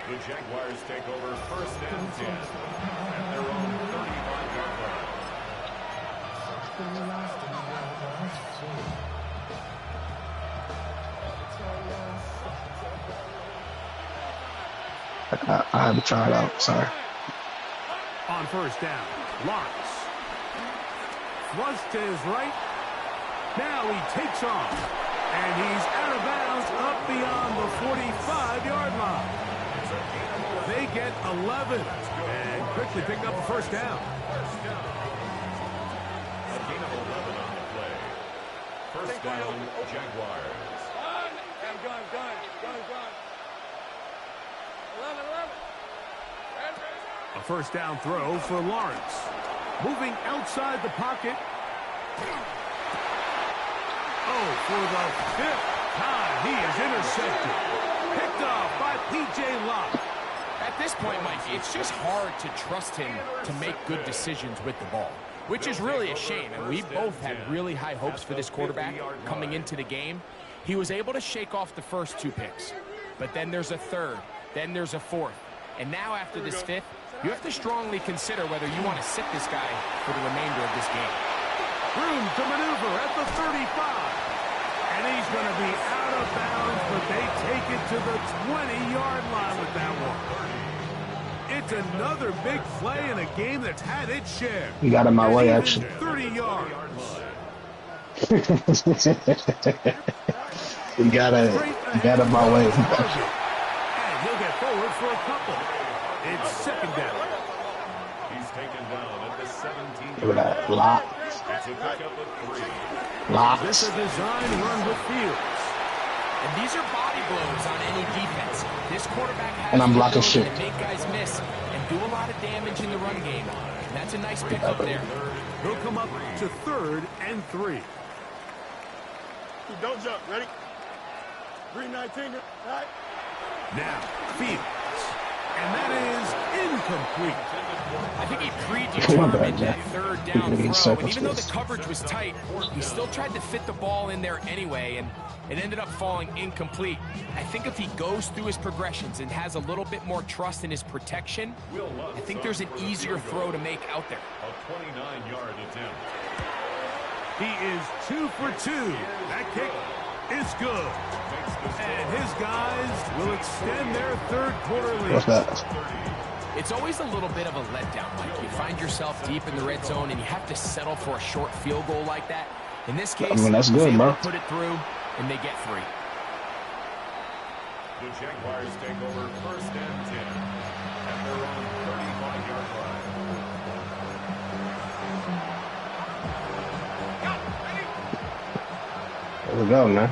The Jaguars take over first and 10 at their own 35-yard line. I had to try it out. Sorry. On first down, Lawrence. Flush to his right. Now he takes off. And he's out of bounds up beyond the 45-yard line. They get 11 and quickly pick up a first down. A gain of 11 on the play. First down, Jaguars. Gun. 11. A first down throw for Lawrence. Moving outside the pocket. Oh, for the fifth time, he is intercepted. Picked off by P.J. Locke. At this point, Mike, it's just hard to trust him to make good decisions with the ball, which is really a shame. And we both had really high hopes for this quarterback coming into the game. He was able to shake off the first two picks, but then there's a third, then there's a fourth. And now after this fifth, you have to strongly consider whether you want to sit this guy for the remainder of this game. Room to maneuver at the 35. And he's going to be out of bounds, but they take it to the 20-yard line with that one. It's another big play in a game that's had its share. You got in my way, actually. 30 yards. You got in my way. And he'll get forward for a couple. It's second down. He's taken down at the 17. Look at that. Lock. It's a pickup of 3. Locks. This is a design run with Fields. And these are body blows on any defense. This quarterback has And I'm blocking the shit. ability to make guys miss and do a lot of damage in the run game. And that's a nice pickup there. He'll come up to 3rd and 3. Don't jump. Ready? 319. All right. Now, Fields. And that is incomplete. I think he predetermined that third down throw, and even though the please. coverage was tight, he still tried to fit the ball in there anyway, and it ended up falling incomplete. I think if he goes through his progressions and has a little bit more trust in his protection, I think there's an easier throw to make out there. A 29-yard attempt. He is 2 for 2. That kick is good. And his guys will extend their third quarter lead. What's that? It's always a little bit of a letdown, Mike. You find yourself deep in the red zone, and you have to settle for a short field goal like that. In this case, I mean, that's he was good, able bro. to put it through, and they get 3. The Jaguars take over first and 10 at their own 35-yard line. There we go, man.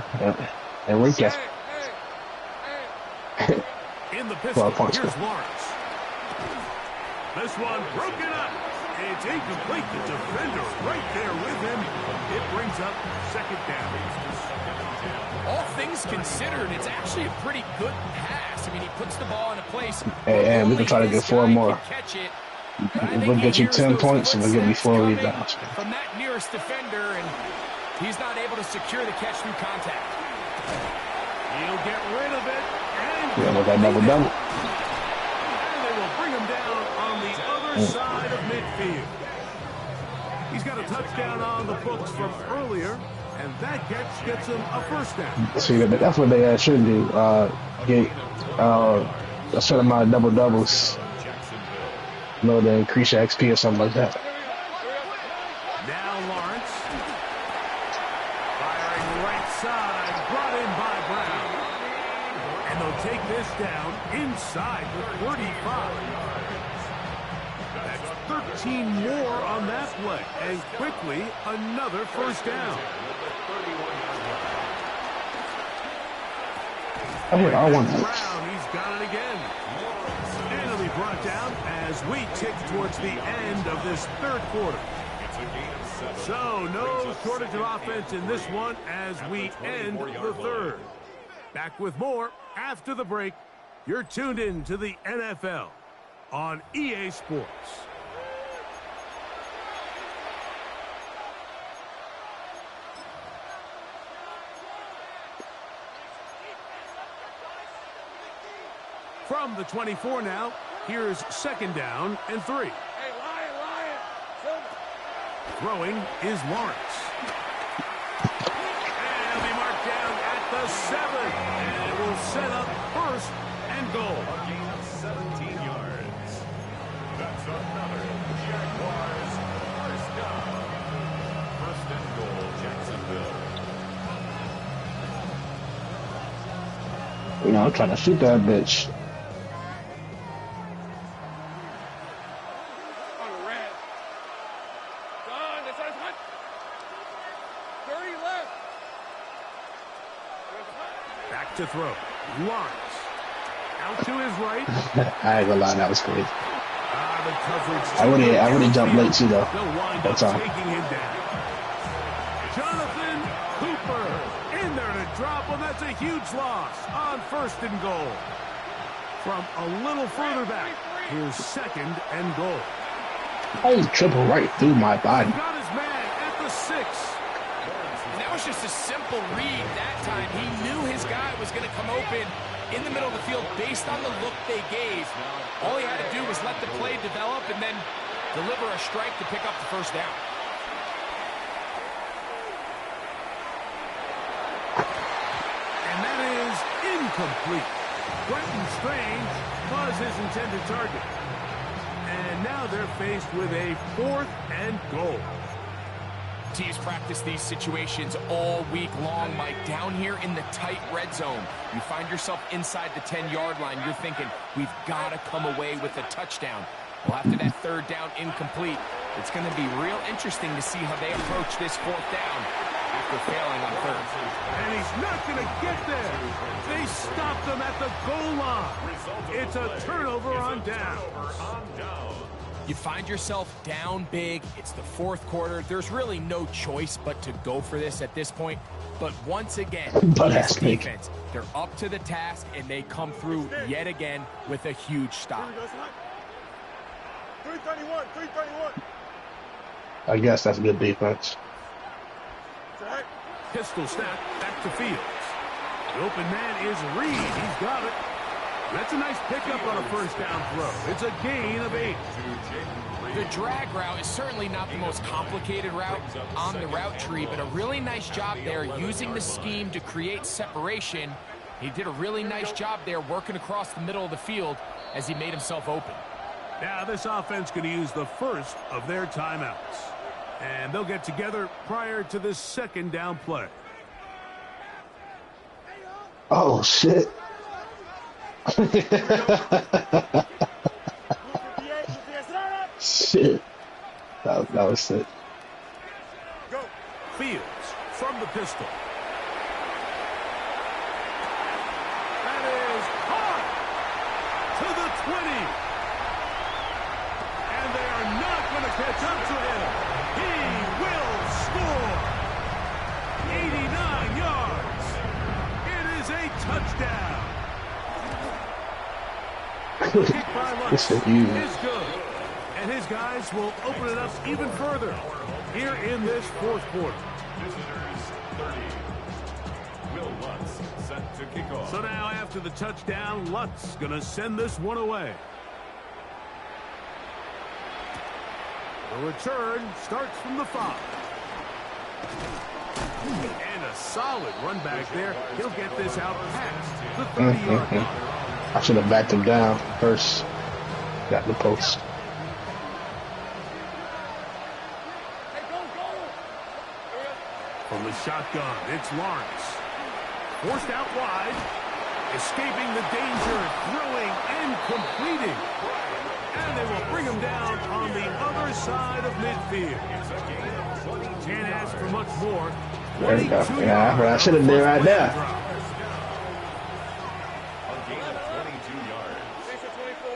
Enrique. In the pistol, Well, punch here's him. Lawrence. This one broken up. It's incomplete. The defender right there with him. It brings up second down. All things considered, it's actually a pretty good pass. I mean, he puts the ball in a place. Hey, we can try to get 4 more. Catch it. We'll get you 10 points and we'll get you 4 rebounds. From that nearest defender, and he's not able to secure the catch through contact. He'll get rid of it. And Yeah, with that double-double. And they will bring him down on the other side of midfield. He's got a touchdown on the books from earlier, and that catch gets him a first down. See, that's what they should do. Get a certain amount of double-doubles. You know, to increase your XP or something like that. Now Lawrence. Firing right side, brought in by Brown. And they'll take this down inside the 35. That's 13 more on that play. And quickly, another first down. I want Brown, that. he's got it again. And it'll be brought down as we tick towards the end of this third quarter. That's a gain of 7. So, no shortage of offense in this one as we end the third. Back with more after the break. You're tuned in to the NFL on EA Sports. From the 24 now, here's 2nd down and 3. Hey, Lion. Silver. Throwing is Lawrence. And he'll be marked down at the 7. And it will set up 1st and goal. A gain of 17 yards. That's another Jaguars first down. 1st and goal, Jacksonville. You know, I'm trying to shoot that bitch. On the red. Done. This is hot. 30 left. There's hot. Back to throw. Lawrence. Out to his right. I ain't gonna lie, that was crazy. The coverage. I would've jumped late too, though. They'll wind That's up all. taking him down. Jonathan Cooper in there to drop him. That's a huge loss on 1st and goal. From a little further back, here's 2nd and goal. I was triple right through my body. Got his man at the 6. And that was just a simple read that time. He knew his guy was going to come open in the middle of the field based on the look they gave. All he had to do was let the play develop and then deliver a strike to pick up the 1st down. And that is incomplete. Brenton Strange was his intended target. And now they're faced with a 4th and goal. Teams practice these situations all week long, Mike. Down here in the tight red zone, you find yourself inside the 10-yard line. You're thinking, we've got to come away with a touchdown. Well, after that 3rd down incomplete, it's going to be real interesting to see how they approach this 4th down after failing on 3rd. And he's not going to get there. They stopped him at the goal line. It's a turnover on down. You find yourself down big. It's the 4th quarter. There's really no choice but to go for this at this point. But once again, this defense, they're up to the task, and they come through yet again with a huge stop. 331. 331. I guess that's good defense. Pistol snap back to Fields. The open man is Reed. He's got it. That's a nice pickup on a 1st down throw. It's a gain of 8. The drag route is certainly not the most complicated route on the route tree, but a really nice job there using the scheme to create separation. He did a really nice job there working across the middle of the field as he made himself open. Now this offense going to use the 1st of their timeouts. And they'll get together prior to this 2nd down play. Oh, shit. Shit. That was sick. Go. Fields from the pistol. That is hard to the 20. And they are not going to catch up to him. He will score. 89 yards. It is a touchdown. Kick by Lutz is good. And his guys will open it up even further here in this 4th quarter. Visitors 30. Will Lutz set to kick off. So now after the touchdown, Lutz going to send this one away. The return starts from the 5. And a solid run back there. He'll get this out past the 30-yard line. I should have backed him down first. Got the post. From the shotgun, it's Lawrence. Forced out wide. Escaping the danger, throwing and completing. And they will bring him down on the other side of midfield. Can't ask for much more. There you go. Yeah, but I should have been right there. A gain of 22 yards.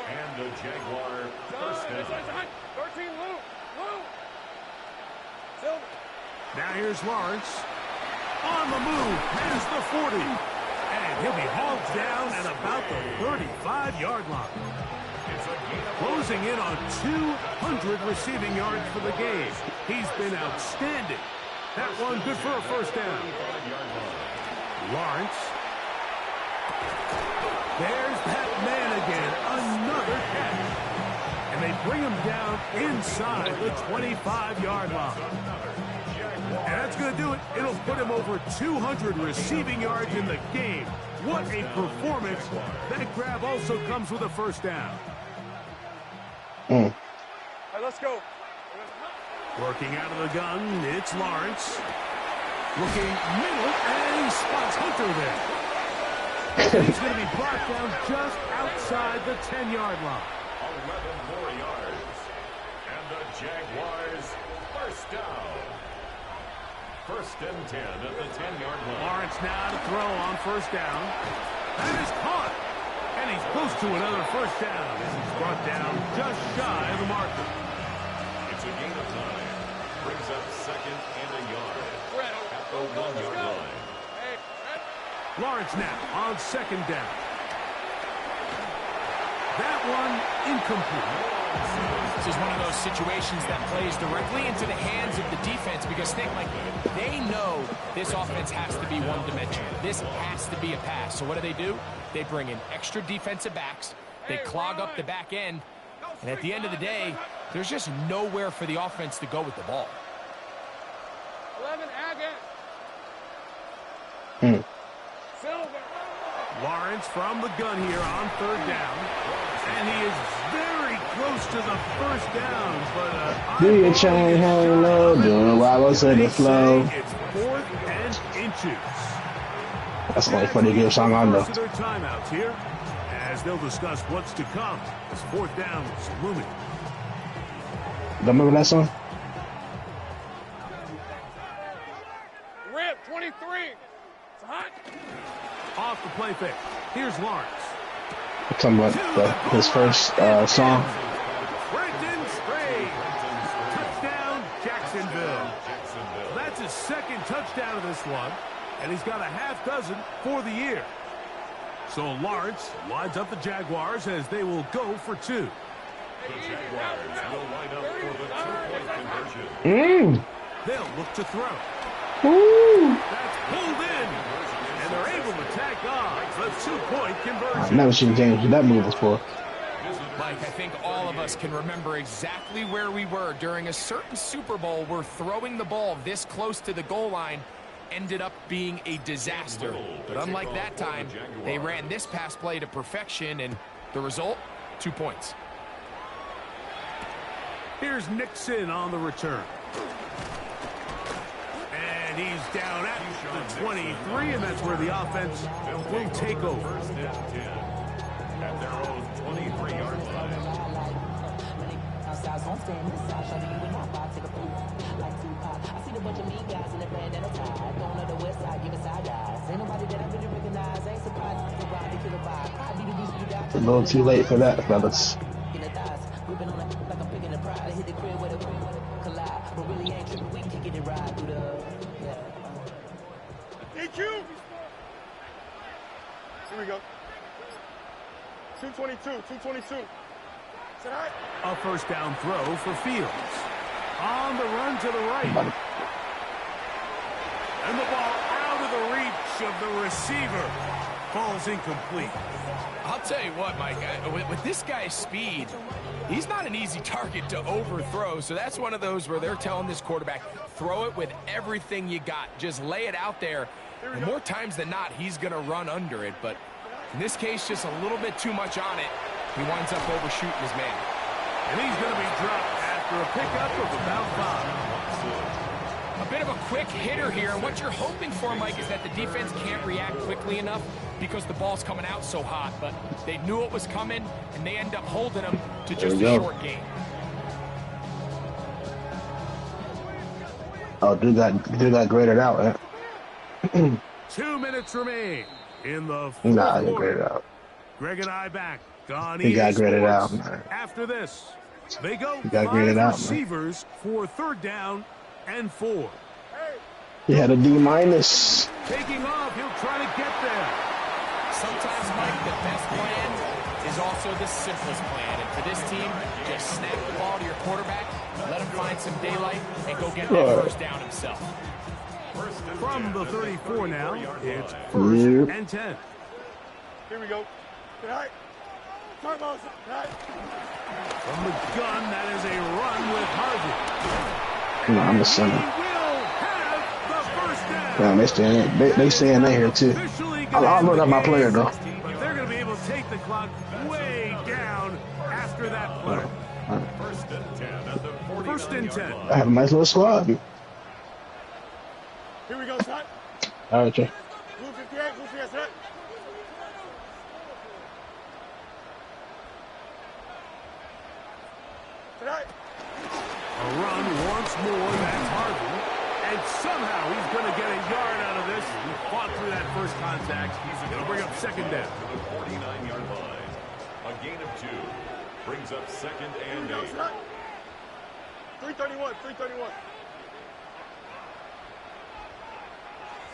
And the Jaguar first down. 13 Lou. Here's Lawrence. On the move, past the 40. And he'll be hauled down at about the 35-yard line. Closing in on 200 receiving yards for the game. He's been outstanding. That one good for a first down. Lawrence. There's that man again. Another catch. And they bring him down inside the 25-yard line. And that's going to do it. It'll put him over 200 receiving yards in the game. What a performance. That grab also comes with a first down. All right, let's go. Working out of the gun, it's Lawrence. Looking middle, and he spots Hunter there. He's going to be brought down just outside the 10-yard line. 11 more yards. And the Jaguars first down. First and 10 at the 10-yard line. Lawrence now to throw on first down. That is caught. And he's close to another first down. He's brought down just shy of the marker. It's a gain of 9. Brings up second and a yard. At the 1-yard line. Lawrence now on second down. That one incomplete. This is one of those situations that plays directly into the hands of the defense because they know this offense has to be one-dimensional. This has to be a pass. So what do? They bring in extra defensive backs. They clog up the back end. And at the end of the day, there's just nowhere for the offense to go with the ball. 11, Agate. Silver. Lawrence from the gun here on third down. And he is very close to the first down. But do your chain hang low, do it while I say the flow. It's 4th and inches. That's like funny game song on though. Their timeouts here as they'll discuss what's to come as 4th down is looming. Don't remember that song? Rip, 23. It's hot. Off the play fake. Here's Lawrence. I'm talking about his first song. Brenton Strange. Touchdown, Jacksonville. That's his second touchdown of this one, and he's got a half dozen for the year. So Lawrence lines up the Jaguars as they will go for 2. The Jaguars will line up for the 2-point conversion. They'll look to throw. Woo. That's pulled in, and they're able to tack on the 2-point conversion. I've never seen James do that move before. Mike, I think all of us can remember exactly where we were during a certain Super Bowl where throwing the ball this close to the goal line ended up being a disaster. But unlike that time, they ran this pass play to perfection, and the result, 2 points. Here's Nixon on the return. And he's down at the 23, and that's where the offense will take over. First and 10 at their own 23-yard line. A little too late for that, fellas. DQ. Here we go. 222, 222. Is that right? A first down throw for Fields. On the run to the right. And the ball out of the reach of the receiver. Ball's incomplete. I'll tell you what, Mike, with this guy's speed, he's not an easy target to overthrow. So that's one of those where they're telling this quarterback, throw it with everything you got. Just lay it out there. And more times than not, he's going to run under it. But in this case, just a little bit too much on it. He winds up overshooting his man. And he's going to be dropped after a pickup of about 5. A bit of a quick hitter here, and what you're hoping for, Mike, is that the defense can't react quickly enough because the ball's coming out so hot, but they knew it was coming, and they end up holding them to just a short game. Oh, do that graded out, eh? 2 minutes remain in the fourth Nah, I didn't quarter. grade it out. Greg and I back on He EA got graded Sports. out, man. After this, they go He got 5 graded out, man. receivers for third down and 4. He had a D minus. Taking off, he'll try to get there. Sometimes, Mike, the best plan is also the simplest plan. And for this team, just snap the ball to your quarterback, let him find some daylight, and go get that first down himself. From the 34 now, it's first and 10. Here we go. Good night. Turn those. Good night. From the gun, that is a run with Harvey. No, I'm a He center. will have the first down. Damn, they staying in here too. Officially I gonna load end up the my game, player though. But they're going to be able to take the clock way down after that play. First and 10 at the 49 First and 10. I have a nice little squad. Here we go, son. All right, Jay. Blue 58, blue 58, son. Tonight. A run once more, that's Harvey. And somehow he's going to get a yard out of this. He fought through that first contact. It'll bring up second down. to the 49-yard line. A gain of 2 brings up second and 8. 331, 331.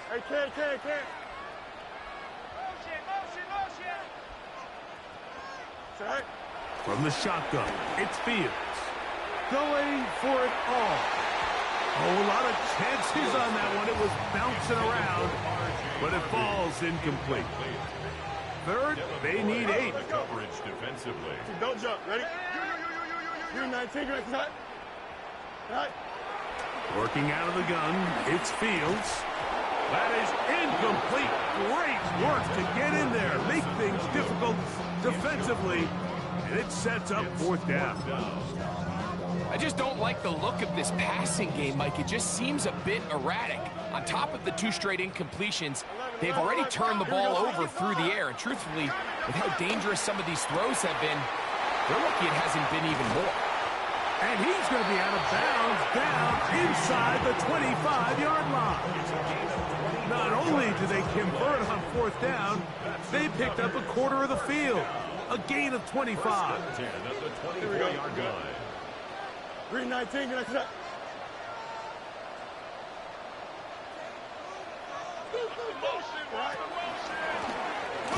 Hey, Ken. Tonight. From the shotgun, it's Fields. Going for it all. Oh, a lot of chances on that one. It was bouncing around, but it falls incomplete. Third, they need 8. Coverage defensively. Don't jump. Ready? Green 19, right side. Right. Working out of the gun, it's Fields. That is incomplete. Great work to get in there, make things difficult defensively, and it sets up fourth down. I just don't like the look of this passing game, Mike. It just seems a bit erratic. On top of the 2 straight incompletions, they've already turned the ball over through the air. And truthfully, with how dangerous some of these throws have been, they're lucky it hasn't been even more. And he's going to be out of bounds down inside the 25-yard line. Not only do they convert on fourth down, they picked up a quarter of the field. A gain of 25. 10 at the 24-yard line. Green 19, right side.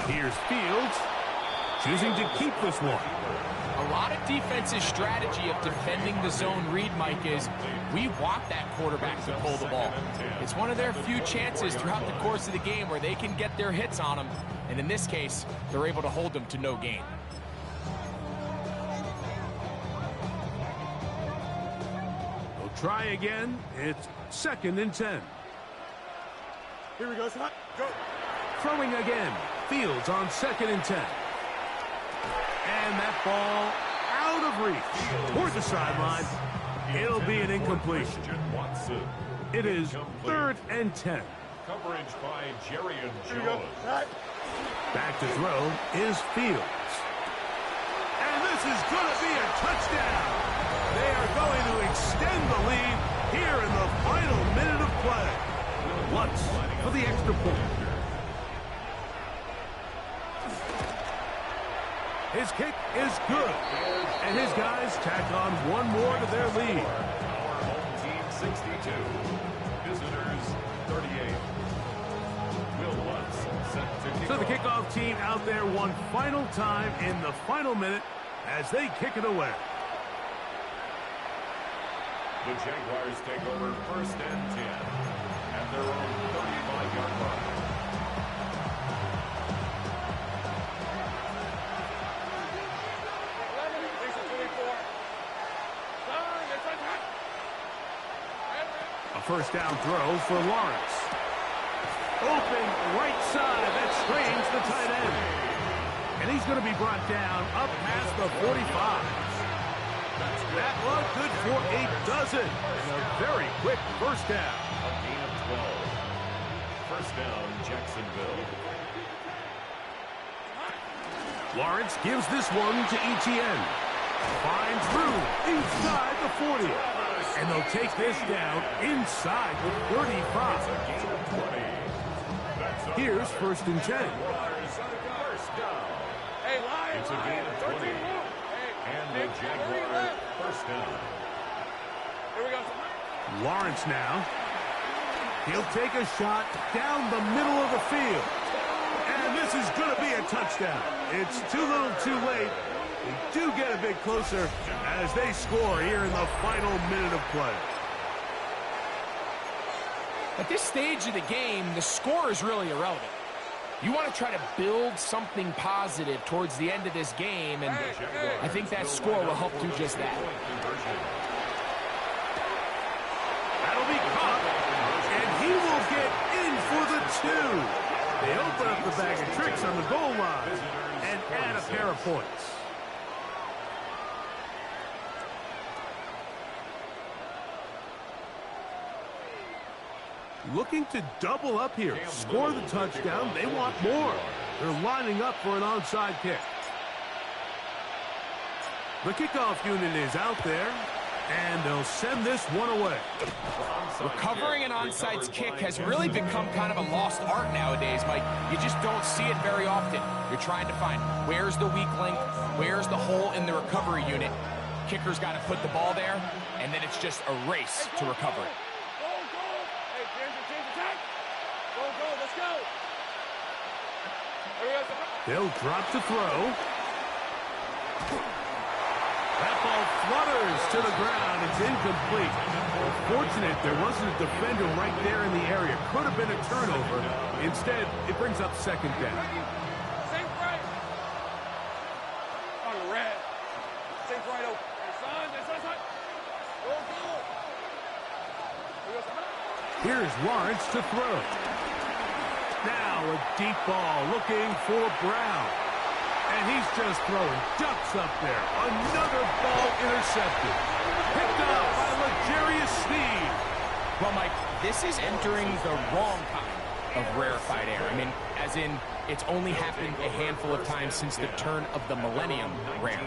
Here's Fields, choosing to keep this one. A lot of defense's strategy of defending the zone read, Mike, is we want that quarterback to pull the ball. It's one of their few chances throughout the course of the game where they can get their hits on them. And in this case, they're able to hold them to no gain. They'll try again. It's second and 10. Here we go, son. Go. Throwing again. Fields on second and 10. And that ball out of reach. Toward the sideline. It'll be an incompletion. Watson. It is third and 10. Coverage by Jerry and Here we go. Jones. Right. Back to throw is Fields. And this is going to be a touchdown. They are going to extend the lead here in the final minute of play. Lutz for the extra point. His kick is good. And his guys tack on one more to their lead. Our home team 62. Visitors 38. Will Lutz set to kick So the off. kickoff team out there one final time in the final minute as they kick it away. The Jaguars take over first and 10 at their own 35-yard line. A first down throw for Lawrence. Open right side. That strains the tight end. And he's going to be brought down up past the 45. That look good for a dozen. And a very quick first down. A gain of 12. First down, Jacksonville. Lawrence gives this one to Etienne. Finds room inside the 40. And they'll take this down inside the 35. Here's first and 10. First down. Hey, Lions. It's a gain of 20. And the Jaguars first down. Here we go. Lawrence now. He'll take a shot down the middle of the field. And this is going to be a touchdown. It's too little too late. They do get a bit closer as they score here in the final minute of play. At this stage of the game, the score is really irrelevant. You want to try to build something positive towards the end of this game, and I think that score will help do just that. That'll be caught, and he will get in for the 2. They open up the bag of tricks on the goal line and add a pair of points. Looking to double up here, score the touchdown. They want more. They're lining up for an onside kick. The kickoff unit is out there, and they'll send this one away. Recovering an onside kick has really become kind of a lost art nowadays, Mike. You just don't see it very often. You're trying to find where's the weak link, where's the hole in the recovery unit. Kicker's got to put the ball there, and then it's just a race to recover it. They'll drop to throw. That ball flutters to the ground. It's incomplete. Fortunate there wasn't a defender right there in the area. Could have been a turnover. Instead, it brings up second down. Sink right. On the red. Sink right open. Son. Go. Here's Lawrence to throw. Now a deep ball looking for Brown. And he's just throwing ducks up there. Another ball intercepted. Picked up by L'Jarius Sneed. Well, Mike, this is entering the wrong kind of rarefied air. I mean, as in, it's only happened a handful of times since the turn of the millennium rare.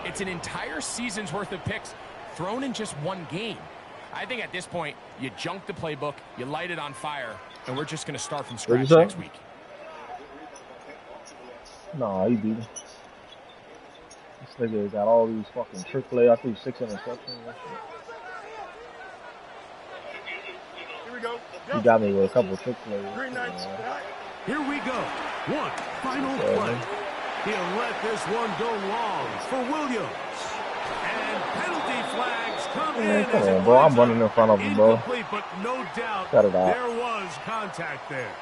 It's an entire season's worth of picks thrown in just one game. I think at this point, you junk the playbook, you light it on fire, and we're just going to start from scratch next week. Nah, he beat him. This nigga got all these fucking trick play. I think 6 interceptions. Here we go. He got me with a couple of trick plays. Green Knights. Here we go. One final play. He'll let this one go long for Williams. And penalty flags come in. Come on, bro. I'm running in front of him, bro. Incomplete, but no doubt Cut it out. there was contact there.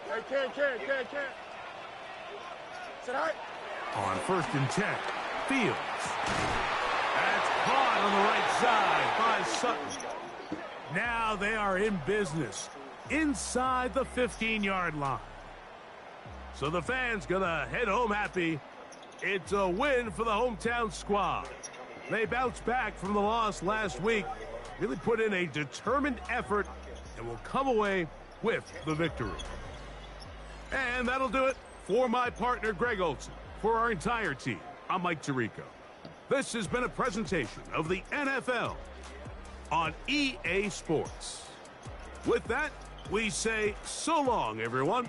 Hey, can't. Sit high. On 1st and 10, Fields. That's caught on the right side by Sutton. Now they are in business inside the 15-yard line. So the fans gonna head home happy. It's a win for the hometown squad. They bounced back from the loss last week, really put in a determined effort, and will come away with the victory. And that'll do it for my partner, Greg Olson. For our entire team, I'm Mike Tirico. This has been a presentation of the NFL on EA Sports. With that, we say so long, everyone.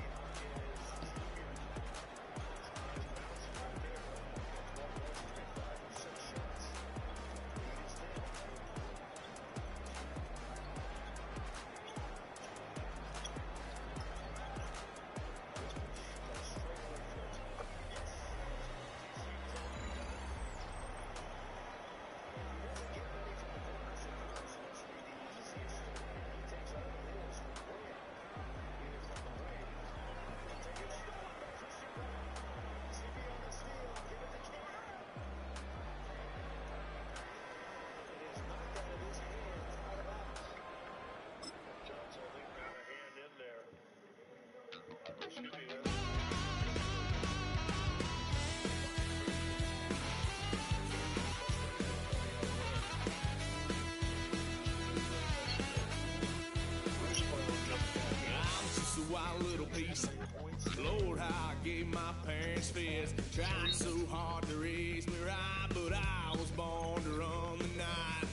Lord, how I gave my parents fist. Tried so hard to raise me right, but I was born to run the night.